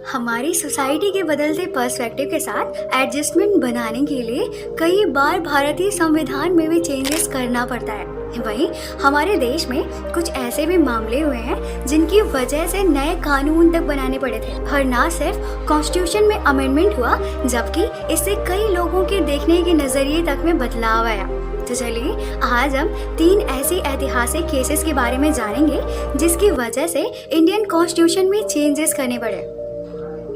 हमारी सोसाइटी के बदलते पर्सपेक्टिव के साथ एडजस्टमेंट बनाने के लिए कई बार भारतीय संविधान में भी चेंजेस करना पड़ता है। वहीं हमारे देश में कुछ ऐसे भी मामले हुए हैं जिनकी वजह से नए कानून तक बनाने पड़े थे। और ना सिर्फ कॉन्स्टिट्यूशन में अमेंडमेंट हुआ, जबकि इससे कई लोगों के देखने के नजरिए तक में बदलाव आया। तो चलिए आज हम 3 ऐसी ऐतिहासिक केसेस के बारे में जानेंगे जिसकी वजह से इंडियन कॉन्स्टिट्यूशन में चेंजेस करने पड़े,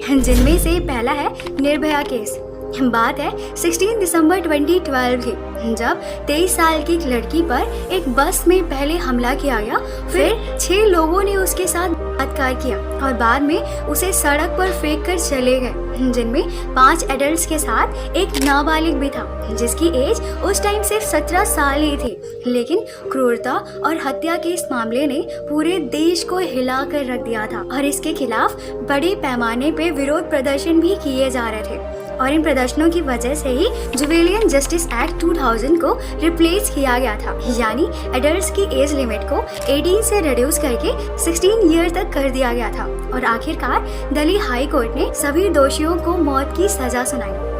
जिनमें से पहला है निर्भया केस। बात है 16 दिसंबर 2012 की, जब 23 साल की एक लड़की पर एक बस में पहले हमला किया गया, फिर 6 लोगों ने उसके साथ बलात्कार किया और बाद में उसे सड़क पर फेंक कर चले गए, जिनमें 5 एडल्ट्स के साथ एक नाबालिग भी था जिसकी एज उस टाइम सिर्फ 17 साल ही थी। लेकिन क्रूरता और हत्या के इस मामले ने पूरे देश को हिला कर रख दिया था और इसके खिलाफ बड़े पैमाने पे विरोध प्रदर्शन भी किए जा रहे थे। और इन प्रदर्शनों की वजह से ही जुवेनिल जस्टिस एक्ट 2000 को रिप्लेस किया गया था, यानी एडल्ट्स की एज लिमिट को 18 से रिड्यूस करके 16 ईयर तक कर दिया गया था। और आखिरकार दिल्ली हाई कोर्ट ने सभी दोषियों को मौत की सजा सुनाई।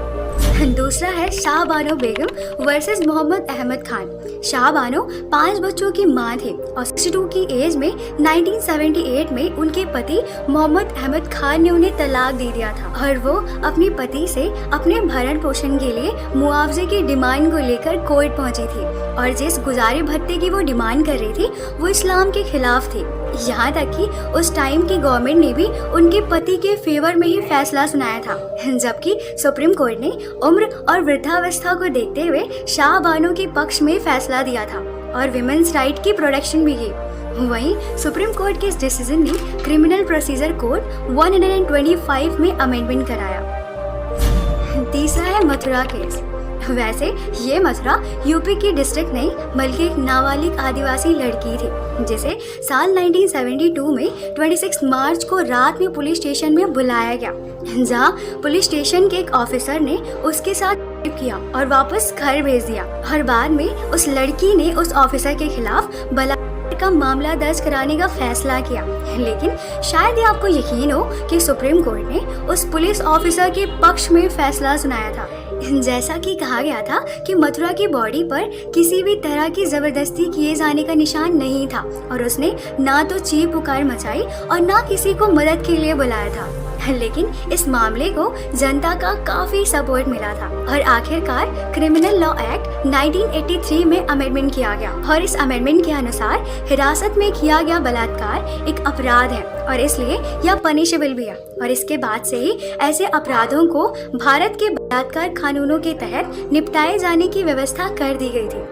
दूसरा है शाहबानो बेगम वर्सेस मोहम्मद अहमद खान। शाहबानो 5 बच्चों की मां थी और 62 की एज में 1978 में उनके पति मोहम्मद अहमद खान ने उन्हें तलाक दे दिया था और वो अपने पति से अपने भरण पोषण के लिए मुआवजे की डिमांड को लेकर कोर्ट पहुंची थी। और जिस गुजारे भत्ते की वो डिमांड कर रही थी वो इस्लाम के खिलाफ थी। यहाँ तक कि उस टाइम की गवर्नमेंट ने भी उनके पति के फेवर में ही फैसला सुनाया था, जबकि सुप्रीम कोर्ट ने उम्र और वृद्धावस्था को देखते हुए शाहबानो के पक्ष में फैसला दिया था और विमेन्स राइट की प्रोटेक्शन भी की। वहीं सुप्रीम कोर्ट के इस डिसीजन ने क्रिमिनल प्रोसीजर कोड 125 में अमेंडमेंट कराया। तीसरा है मथुरा केस। वैसे ये मथुरा यूपी की डिस्ट्रिक्ट नहीं बल्कि एक नाबालिग आदिवासी लड़की थी जिसे साल 1972 में 26 मार्च को रात में पुलिस स्टेशन में बुलाया गया, जहां पुलिस स्टेशन के एक ऑफिसर ने उसके साथ रेप किया और वापस घर भेज दिया। और बाद में उस लड़की ने उस ऑफिसर के खिलाफ बलात्कार का मामला दर्ज कराने का फैसला किया। लेकिन शायद ये आपको यकीन हो कि सुप्रीम कोर्ट ने उस पुलिस ऑफिसर के पक्ष में फैसला सुनाया था। जैसा कि कहा गया था कि मथुरा की बॉडी पर किसी भी तरह की जबरदस्ती किए जाने का निशान नहीं था और उसने ना तो चीख पुकार मचाई और ना किसी को मदद के लिए बुलाया था। लेकिन इस मामले को जनता का काफी सपोर्ट मिला था और आखिरकार क्रिमिनल लॉ एक्ट 1983 में अमेंडमेंट किया गया और इस अमेंडमेंट के अनुसार हिरासत में किया गया बलात्कार एक अपराध है और इसलिए यह पनिशेबल भी है। और इसके बाद से ही ऐसे अपराधों को भारत के बलात्कार कानूनों के तहत निपटाए जाने की व्यवस्था कर दी गई थी।